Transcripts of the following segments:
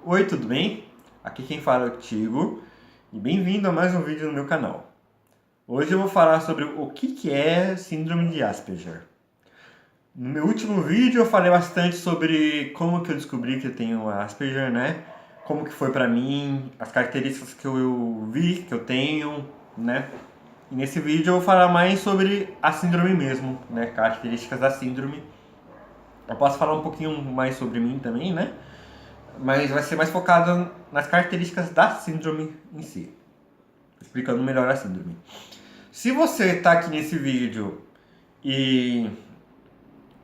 Oi, tudo bem? Aqui quem fala é o Tigo e bem-vindo a mais um vídeo no meu canal. Hoje eu vou falar sobre o que é Síndrome de Asperger. No meu último vídeo eu falei bastante sobre como que eu descobri que eu tenho Asperger, né? Como que foi pra mim, as características que eu vi que eu tenho, né? E nesse vídeo eu vou falar mais sobre a síndrome mesmo, né? Características da síndrome. Eu posso falar um pouquinho mais sobre mim também, né? Mas vai ser mais focado nas características da síndrome em si, explicando melhor a síndrome. Se você está aqui nesse vídeo e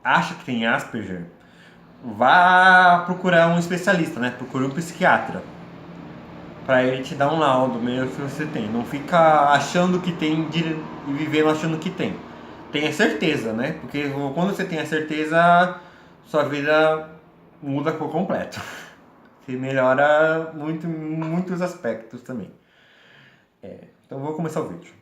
acha que tem Asperger, vá procurar um especialista, né? Procure um psiquiatra para ele te dar um laudo mesmo que você tem. Não fica achando que tem e vivendo achando que tem. Tenha certeza, né? Porque quando você tem a certeza, sua vida muda por completo. Que melhora muitos aspectos também. Então vou começar o vídeo.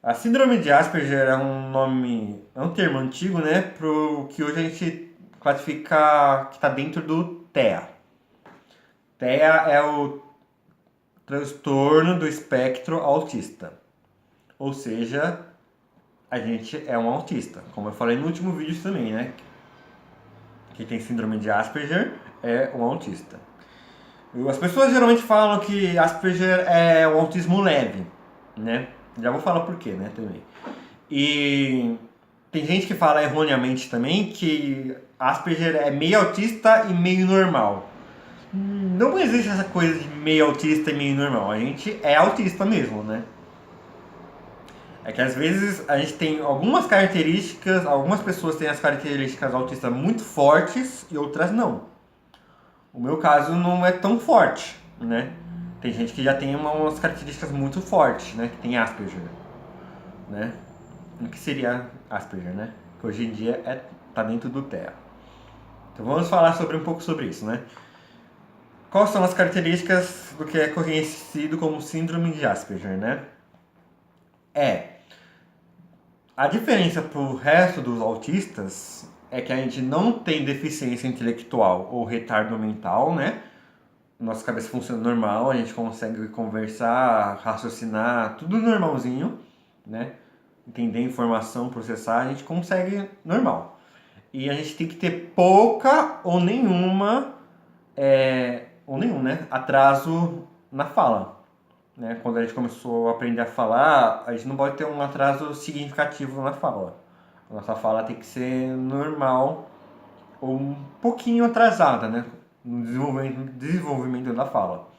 A síndrome de Asperger é um termo antigo, né, pro que hoje a gente classifica que está dentro do TEA. TEA é o transtorno do espectro autista. Ou seja, a gente é um autista, como eu falei no último vídeo também, né? Quem tem síndrome de Asperger é um autista. As pessoas geralmente falam que Asperger é um autismo leve, né? Já vou falar por quê, né, também. E tem gente que fala erroneamente também que Asperger é meio autista e meio normal. Não existe essa coisa de meio autista e meio normal. A gente é autista mesmo, né? É que às vezes a gente tem algumas características, algumas pessoas têm as características autistas muito fortes e outras não. O meu caso não é tão forte, né? Tem gente que já tem umas características muito fortes, né? Que tem Asperger, né? O que seria Asperger, né? Que hoje em dia tá dentro do TEA. Então vamos falar um pouco sobre isso, né? Quais são as características do que é conhecido como síndrome de Asperger, né? A diferença pro resto dos autistas é que a gente não tem deficiência intelectual ou retardo mental, né? Nossa cabeça funciona normal, a gente consegue conversar, raciocinar, tudo normalzinho, né? Entender informação, processar, a gente consegue normal. E a gente tem que ter pouca ou nenhuma, né, atraso na fala. Né? Quando a gente começou a aprender a falar, a gente não pode ter um atraso significativo na fala. A nossa fala tem que ser normal ou um pouquinho atrasada, né? No desenvolvimento da fala.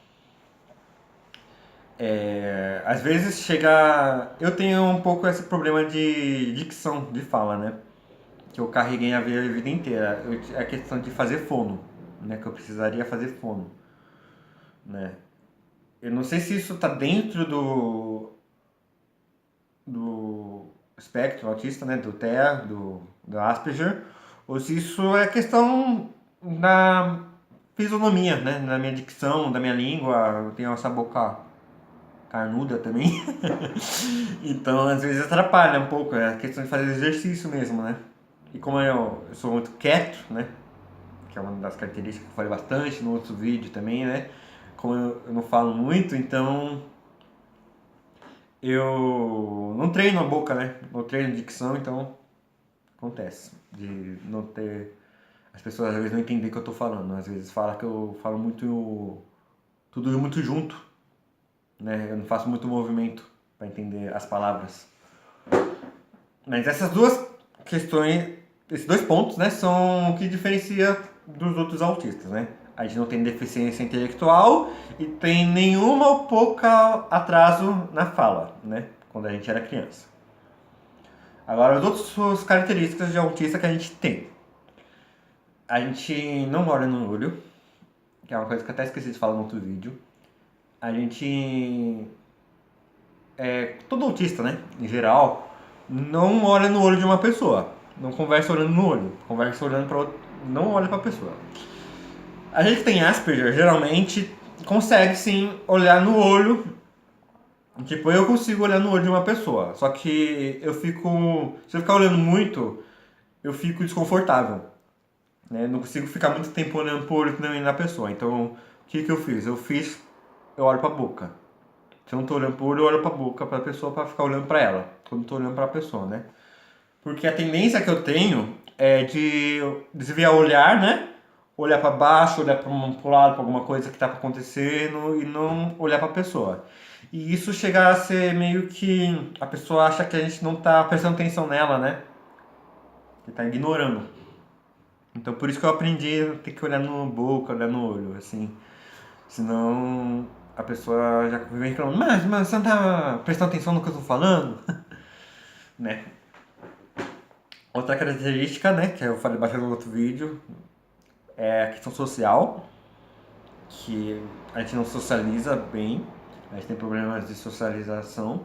Às vezes chega. Eu tenho um pouco esse problema de dicção, de fala, né? Que eu carreguei a vida inteira. A questão de fazer fono, né? Que eu precisaria fazer fono, né? Eu não sei se isso está dentro do espectro autista, né? Do TEA, do Asperger, ou se isso é questão da fisionomia, né? Da minha dicção, da minha língua. Eu tenho essa boca carnuda também. Então, às vezes atrapalha um pouco. É a questão de fazer exercício mesmo, né? E como eu sou muito quieto, né? Que é uma das características que eu falei bastante no outro vídeo também, né? Como eu não falo muito, então eu não treino a boca, né? Não treino dicção, então acontece de não ter. As pessoas às vezes não entendem o que eu tô falando. Às vezes fala que eu falo muito. Tudo muito junto, né? Eu não faço muito movimento para entender as palavras. Mas essas duas questões, esses dois pontos, né, são o que diferencia dos outros autistas, né? A gente não tem deficiência intelectual e tem nenhuma ou pouca atraso na fala, né? Quando a gente era criança. Agora, as outras características de autista que a gente tem. A gente não olha no olho, que é uma coisa que eu até esqueci de falar no outro vídeo. A gente todo autista, né, em geral, não olha no olho de uma pessoa. Não conversa olhando no olho. Conversa olhando para outro, não olha para a pessoa. A gente que tem Asperger, geralmente, consegue sim olhar no olho. Tipo, eu consigo olhar no olho de uma pessoa. Só que eu fico. Se eu ficar olhando muito, eu fico desconfortável. Né? Não consigo ficar muito tempo olhando pro olho também na pessoa. Então, o que eu fiz? Eu olho pra boca. Se eu não tô olhando pro olho, eu olho pra boca pra pessoa pra ficar olhando pra ela. Quando eu tô olhando pra pessoa, né? Porque a tendência que eu tenho é de desviar o olhar, né? Olhar pra baixo, olhar pro lado, pra alguma coisa que tá acontecendo e não olhar pra pessoa. E isso chega a ser meio que a pessoa acha que a gente não tá prestando atenção nela, né? Que tá ignorando. Então por isso que eu aprendi a ter que olhar no boca, olhar no olho, assim. Senão a pessoa já vem reclamando, mas você não tá prestando atenção no que eu tô falando? Né? Outra característica, né, que eu falei bastante no outro vídeo, é a questão social, que a gente não socializa bem, a gente tem problemas de socialização,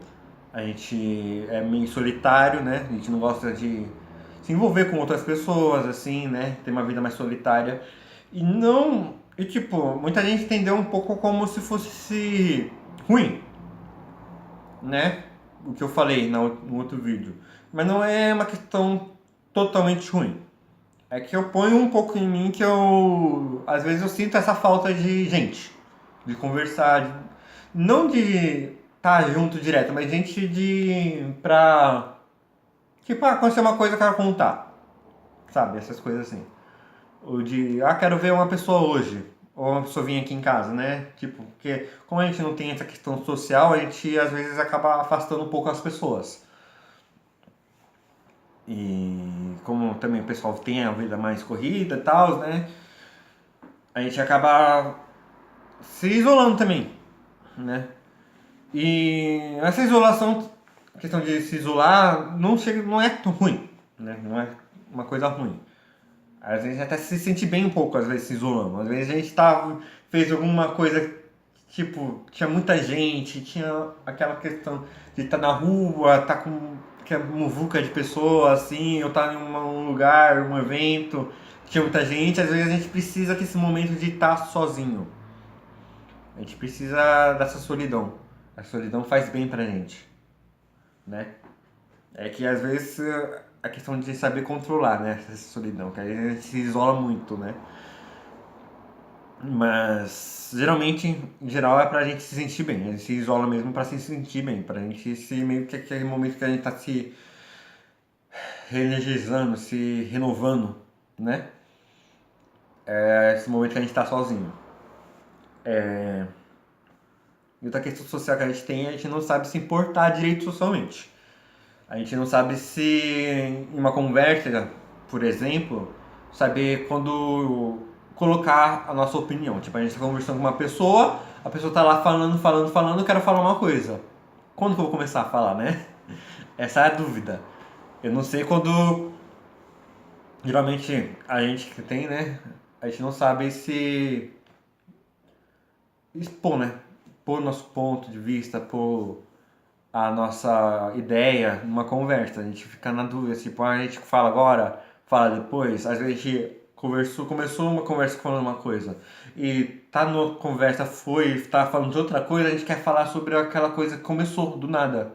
a gente é meio solitário, né, a gente não gosta de se envolver com outras pessoas, assim, né, ter uma vida mais solitária. E não, e tipo, muita gente entendeu um pouco como se fosse ruim, né, o que eu falei no outro vídeo. Mas não é uma questão totalmente ruim. É que eu ponho um pouco em mim que eu. Às vezes eu sinto essa falta de gente, de conversar, não de estar junto direto, mas gente de. Pra. Tipo, acontecer uma coisa eu quero contar, sabe? Essas coisas assim. Ou de, quero ver uma pessoa hoje, ou uma pessoa vir aqui em casa, né? Tipo, porque como a gente não tem essa questão social, a gente às vezes acaba afastando um pouco as pessoas. E como também o pessoal tem a vida mais corrida e tal, né? A gente acaba se isolando também, né? E essa isolação, a questão de se isolar, não é tão ruim, né? Não é uma coisa ruim. Às vezes até se sente bem um pouco, às vezes se isolando. Às vezes a gente fez alguma coisa, tipo, tinha muita gente, tinha aquela questão de estar na rua, estar com que é muvuca de pessoas, assim, ou estar em um lugar, um evento, tinha muita gente, às vezes a gente precisa desse momento de estar sozinho. A gente precisa dessa solidão. A solidão faz bem pra gente, né? É que às vezes a questão de saber controlar, né, essa solidão, que aí a gente se isola muito, né? Mas geralmente, em geral, é pra gente se sentir bem. A gente se isola mesmo pra se sentir bem, pra gente se meio que aquele momento que a gente tá se reenergizando, se renovando, né? É esse momento que a gente tá sozinho. E outra questão social que a gente tem, a gente não sabe se importar direito socialmente. A gente não sabe se em uma conversa, por exemplo, saber quando colocar a nossa opinião. Tipo, a gente está conversando com uma pessoa, a pessoa está lá falando, eu quero falar uma coisa. Quando que eu vou começar a falar, né? Essa é a dúvida. Eu não sei quando. Geralmente a gente que tem, né? A gente não sabe se expor, né? Pôr nosso ponto de vista, pôr a nossa ideia numa conversa. A gente fica na dúvida, tipo, a gente fala agora, fala depois. Às vezes a gente começou uma conversa falando uma coisa e tá na conversa, tá falando de outra coisa, a gente quer falar sobre aquela coisa que começou do nada,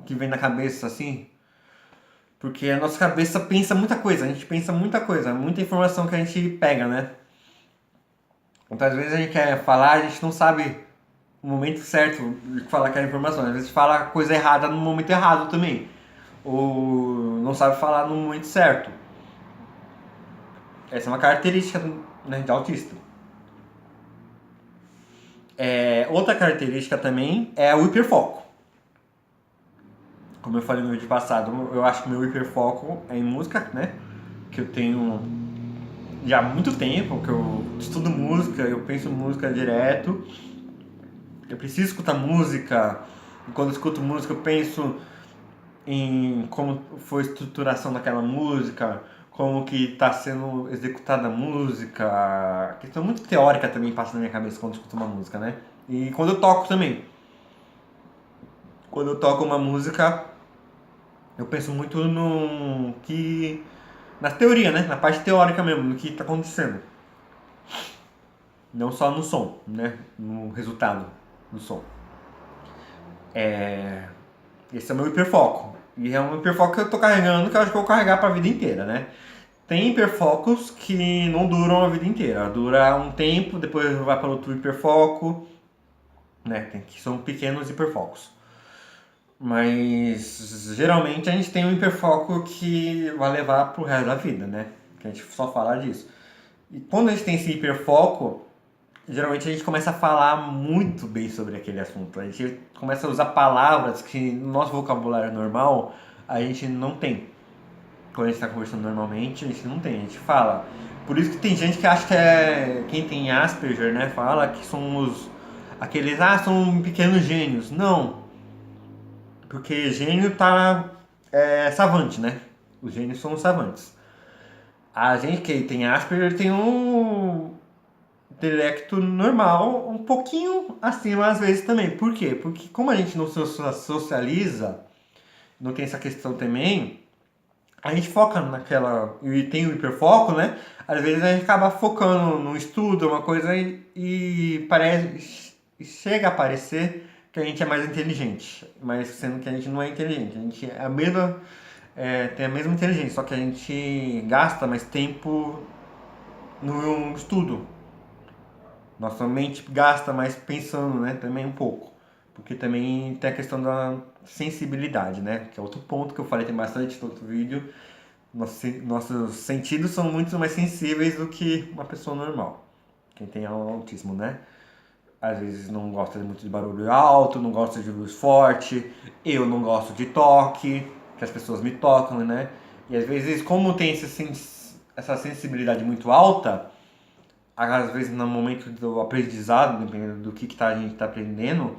que vem na cabeça assim. Porque a nossa cabeça pensa muita coisa, a gente pensa muita coisa, muita informação que a gente pega, né? Então, às vezes a gente quer falar, a gente não sabe o momento certo de falar aquela informação. Às vezes fala a coisa errada no momento errado também. Ou não sabe falar no momento certo. Essa é uma característica, né, de autista. Outra característica também é o hiperfoco. Como eu falei no vídeo passado, eu acho que meu hiperfoco é em música, né? Que eu tenho já há muito tempo, que eu estudo música, eu penso em música direto. Eu preciso escutar música. E quando eu escuto música, eu penso em como foi a estruturação daquela música, como que está sendo executada a música. A questão muito teórica também passa na minha cabeça quando eu escuto uma música, né? E quando eu toco também. Quando eu toco uma música, eu penso muito no que... na teoria, né? Na parte teórica mesmo, no que está acontecendo. Não só no som, né? No resultado do som. Esse é o meu hiperfoco. E é um hiperfoco que eu tô carregando, que eu acho que eu vou carregar pra vida inteira, né? Tem hiperfocos que não duram a vida inteira. Dura um tempo, depois vai para outro hiperfoco, né? Que são pequenos hiperfocos. Mas geralmente a gente tem um hiperfoco que vai levar pro resto da vida, né? Que a gente só fala disso. E quando a gente tem esse hiperfoco, geralmente a gente começa a falar muito bem sobre aquele assunto. A gente começa a usar palavras que no nosso vocabulário normal a gente não tem. Quando a gente está conversando normalmente, a gente não tem, a gente fala. Por isso que tem gente que acha que quem tem Asperger, né, fala que são aqueles, são pequenos gênios. Não, porque gênio tá savante, né? Os gênios são os savantes. A gente que tem Asperger tem um intelecto normal, um pouquinho acima às vezes também. Por quê? Porque como a gente não socializa, não tem essa questão também, a gente foca naquela. E tem o hiperfoco, né? Às vezes a gente acaba focando no estudo, uma coisa, e parece. Chega a parecer que a gente é mais inteligente. Mas sendo que a gente não é inteligente. A gente é a mesma. Tem a mesma inteligência, só que a gente gasta mais tempo no estudo. Nossa mente gasta mais pensando, né? Também um pouco. Porque também tem a questão da sensibilidade, né? Que é outro ponto que eu falei, tem bastante no outro vídeo. Nossos sentidos são muito mais sensíveis do que uma pessoa normal. Quem tem autismo, né? Às vezes não gosta muito de barulho alto, não gosta de luz forte. Eu não gosto de toque, que as pessoas me tocam, né? E às vezes, como tem essa sensibilidade muito alta, às vezes no momento do aprendizado, dependendo do que a gente está aprendendo,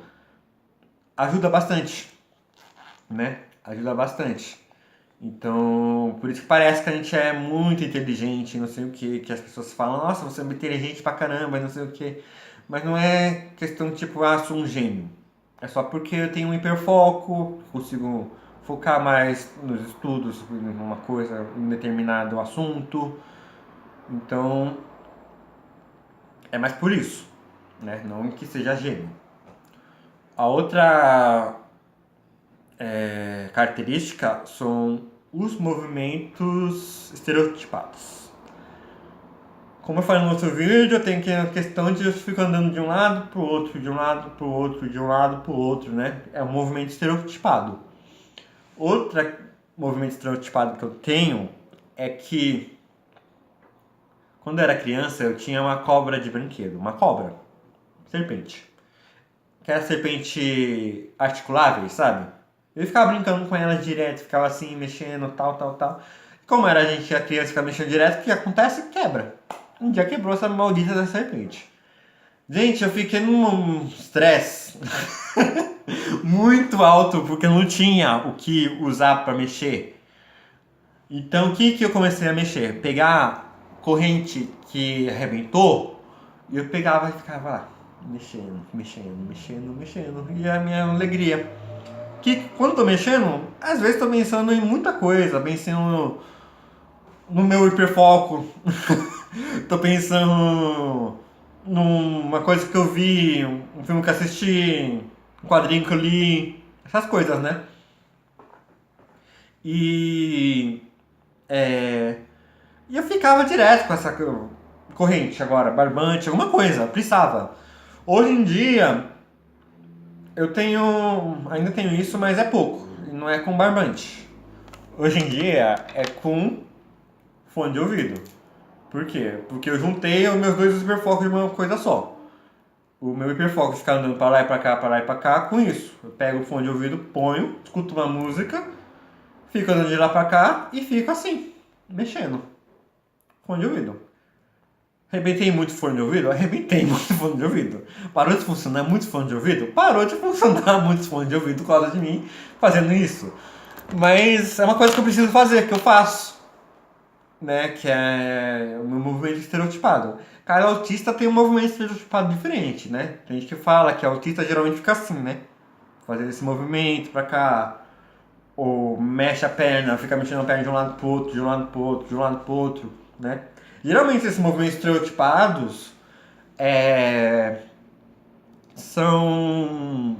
ajuda bastante, né? Ajuda bastante. Então, por isso que parece que a gente é muito inteligente, não sei o que as pessoas falam, nossa, você é inteligente pra caramba, não sei o que. Mas não é questão tipo, sou um gênio. É só porque eu tenho um hiperfoco, consigo focar mais nos estudos, em uma coisa, em um determinado assunto. Então, é mais por isso, né? Não que seja gênio. A outra característica são os movimentos estereotipados. Como eu falei no outro vídeo, eu tenho que a questão de eu ficar andando de um lado pro outro, de um lado pro outro, de um lado pro outro, né? É um movimento estereotipado. Outro movimento estereotipado que eu tenho é que quando eu era criança eu tinha uma cobra de brinquedo, uma cobra, serpente. Que era serpente articulável, sabe? Eu ficava brincando com ela direto, ficava assim, mexendo, tal. Como era a gente, a criança, fica mexendo direto, o que acontece? Quebra. Um dia quebrou essa maldita da serpente. Gente, eu fiquei num estresse muito alto, porque eu não tinha o que usar para mexer. Então, o que eu comecei a mexer? Pegar corrente que arrebentou, e eu pegava e ficava lá, mexendo. E a minha alegria. Que quando eu tô mexendo, às vezes tô pensando em muita coisa, pensando no meu hiperfoco, tô pensando numa coisa que eu vi, um filme que eu assisti, um quadrinho que eu li, essas coisas, né? E, e eu ficava direto com essa corrente agora, barbante, alguma coisa, precisava. Hoje em dia, ainda tenho isso, mas é pouco, não é com barbante. Hoje em dia é com fone de ouvido. Por quê? Porque eu juntei os meus dois hiperfocos de uma coisa só. O meu hiperfoco fica andando pra lá e pra cá com isso. Eu pego o fone de ouvido, ponho, escuto uma música, fico andando de lá pra cá e fico assim, mexendo. Fone de ouvido. Arrebentei muito fone de ouvido? Arrebentei muito fone de ouvido. Parou de funcionar muito fone de ouvido? Parou de funcionar muito fone de ouvido por causa de mim fazendo isso. Mas é uma coisa que eu preciso fazer, que eu faço. Né, que é o meu movimento estereotipado. Cada autista tem um movimento estereotipado diferente, né? Tem gente que fala que autista geralmente fica assim, né? Fazendo esse movimento pra cá. Ou mexe a perna, fica mexendo a perna de um lado pro outro, de um lado pro outro, de um lado pro outro, né? Geralmente esses movimentos estereotipados são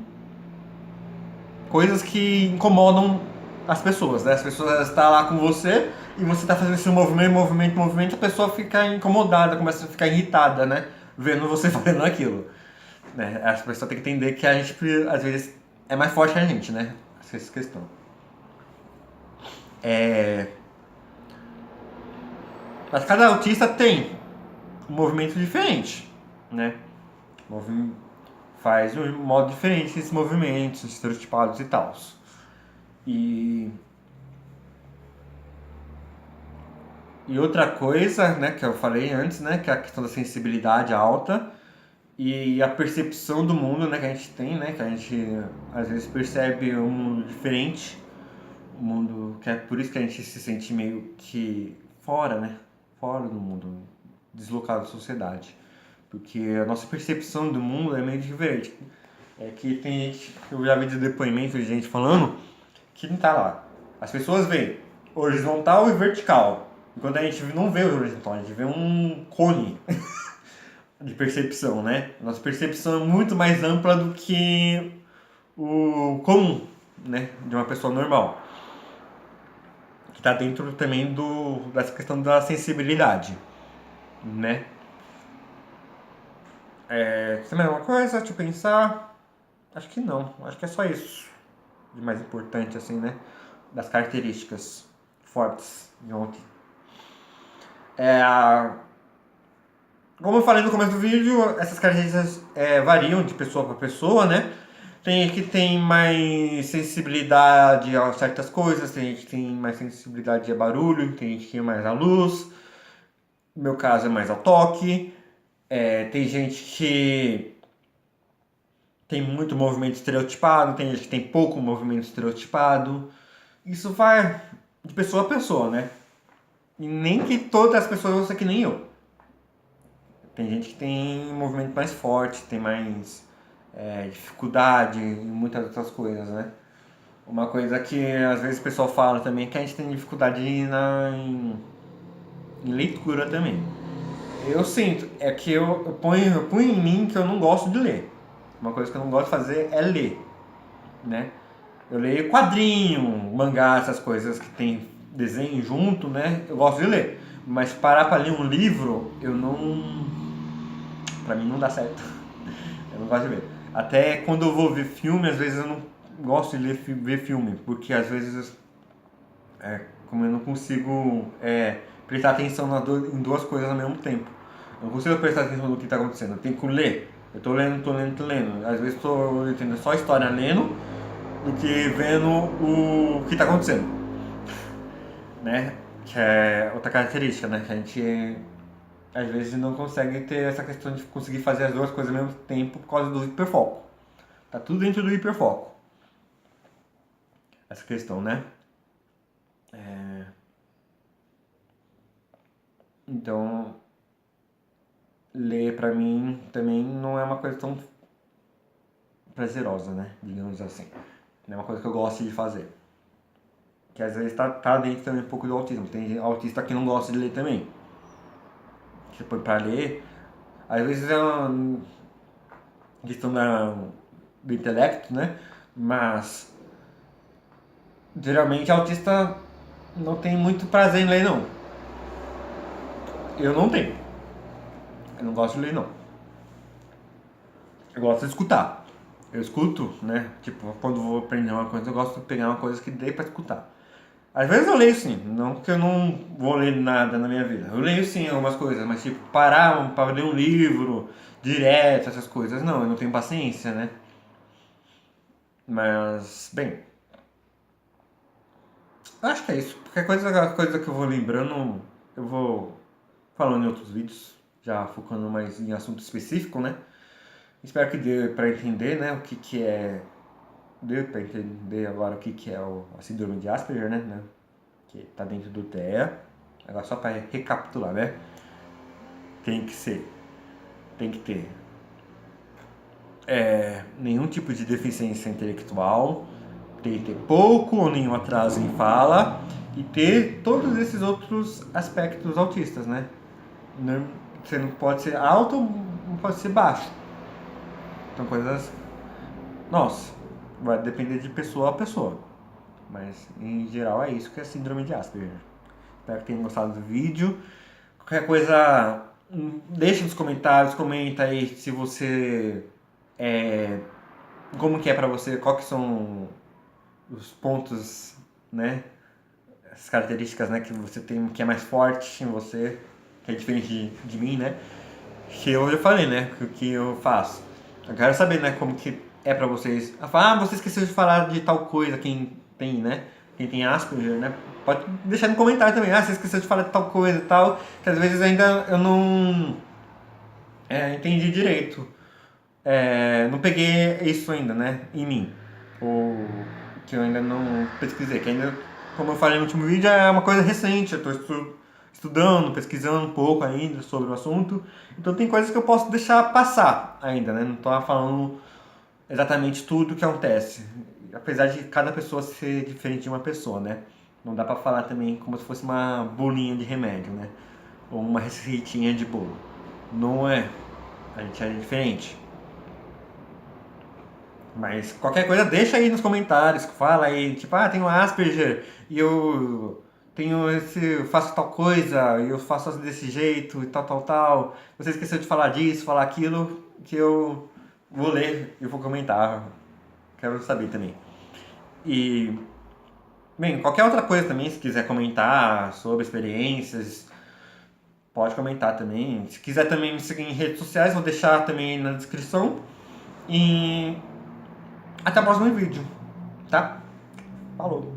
coisas que incomodam as pessoas, né? As pessoas estão lá com você e você tá fazendo esse movimento, a pessoa fica incomodada, começa a ficar irritada, né? Vendo você fazendo aquilo. Né? As pessoas têm que entender que a gente, às vezes, é mais forte que a gente, né? Essa questão. Mas cada autista tem um movimento diferente, né? Faz de um modo diferente esses movimentos, estereotipados e tal. E outra coisa, né, que eu falei antes, né, que é a questão da sensibilidade alta e a percepção do mundo, né, que a gente tem, né, que a gente às vezes percebe um mundo diferente, um mundo que é por isso que a gente se sente meio que fora, né, fora do mundo, deslocado da sociedade, porque a nossa percepção do mundo é meio diferente. É que tem gente, eu já vi de depoimento de gente falando que não tá lá. As pessoas veem horizontal e vertical. Enquanto a gente não vê o horizontal, a gente vê um cone de percepção, né? Nossa percepção é muito mais ampla do que o comum, né? De uma pessoa normal. Que tá dentro também dessa questão da sensibilidade, né? Também é uma coisa, deixa eu pensar. Acho que não, acho que é só isso de mais importante, assim, né? Das características fortes de ontem. Como eu falei no começo do vídeo, essas características variam de pessoa para pessoa, né? Tem gente que tem mais sensibilidade a certas coisas, tem gente que tem mais sensibilidade a barulho, tem gente que tem mais a luz. No meu caso é mais ao toque. Tem gente que tem muito movimento estereotipado, tem gente que tem pouco movimento estereotipado. Isso vai de pessoa a pessoa, né? E nem que todas as pessoas vão ser que nem eu. Tem gente que tem um movimento mais forte, tem mais dificuldade em muitas outras coisas, né? Uma coisa que às vezes o pessoal fala também é que a gente tem dificuldade em leitura também. Eu sinto, é que eu ponho em mim que eu não gosto de ler. Uma coisa que eu não gosto de fazer é ler, né? Eu leio quadrinho, mangá, essas coisas que tem desenho junto, né? Eu gosto de ler. Mas parar pra ler um livro, eu não... Pra mim não dá certo. Eu não gosto de ver. Até quando eu vou ver filme, às vezes eu não gosto de ver filme, porque às vezes, como eu não consigo prestar atenção em duas coisas ao mesmo tempo. Eu não consigo prestar atenção no que está acontecendo, eu tenho que ler. Eu tô lendo. Às vezes estou entendendo só a história lendo, do que vendo o que está acontecendo. Né? Que é outra característica, né? Que a gente às vezes não consegue ter essa questão de conseguir fazer as duas coisas ao mesmo tempo por causa do hiperfoco. Tá tudo dentro do hiperfoco. Essa questão, né? Então, ler pra mim também não é uma coisa tão prazerosa, né? Digamos assim. Não é uma coisa que eu gosto de fazer. Que às vezes tá dentro também um pouco do autismo. Tem autista que não gosta de ler também. Que põe pra ler. Às vezes é uma questão do intelecto, né? Mas geralmente autista não tem muito prazer em ler, não. Eu não tenho. Eu não gosto de ler, não. Eu gosto de escutar. Eu escuto, né? Tipo, quando vou aprender uma coisa, eu gosto de pegar uma coisa que dê pra escutar. Às vezes eu leio sim, não que eu não vou ler nada na minha vida. Eu leio sim algumas coisas, mas tipo, parar para ler um livro direto, essas coisas, não, eu não tenho paciência, né? Mas, bem, acho que é isso. Qualquer coisa que eu vou lembrando, eu vou falando em outros vídeos, já focando mais em assunto específico, né? Espero que dê para entender, né, o que é... Dê para entender agora o que é a síndrome de Asperger, né? Que tá dentro do TEA. Agora só para recapitular, né? Tem que ter nenhum tipo de deficiência intelectual, tem que ter pouco ou nenhum atraso em fala e ter todos esses outros aspectos autistas, né? Você não pode ser alto ou não pode ser baixo. São coisas... Nossa, vai depender de pessoa a pessoa. Mas, em geral, é isso que é síndrome de Asperger. Espero que tenham gostado do vídeo. Qualquer coisa, deixa nos comentários, comenta aí se você como que é pra você, quais que são os pontos, né, as características, né, que você tem, que é mais forte em você, que é diferente de mim, né, que eu já falei, né, o que eu faço. Eu quero saber, né, como que é pra vocês. Você esqueceu de falar de tal coisa, quem tem, né, quem tem Asperger, né, pode deixar no comentário também, você esqueceu de falar de tal coisa e tal, que às vezes ainda eu não entendi direito. Não peguei isso ainda, né, em mim. Ou que eu ainda não pesquisei, que ainda, como eu falei no último vídeo, é uma coisa recente, eu estou estudando, pesquisando um pouco ainda sobre o assunto, então tem coisas que eu posso deixar passar ainda, né, não estou falando exatamente tudo o que acontece, apesar de cada pessoa ser diferente de uma pessoa, né, não dá pra falar também como se fosse uma bolinha de remédio, né, ou uma receitinha de bolo, não é, a gente é diferente. Mas qualquer coisa deixa aí nos comentários, fala aí, tipo, tenho Asperger e eu tenho faço tal coisa, e eu faço desse jeito e tal, tal, tal. Você esqueceu de falar disso, falar aquilo, que eu vou ler e vou comentar. Quero saber também. E, bem, qualquer outra coisa também, se quiser comentar sobre experiências, pode comentar também. Se quiser também me seguir em redes sociais, vou deixar também na descrição. E até o próximo vídeo, tá? Falou!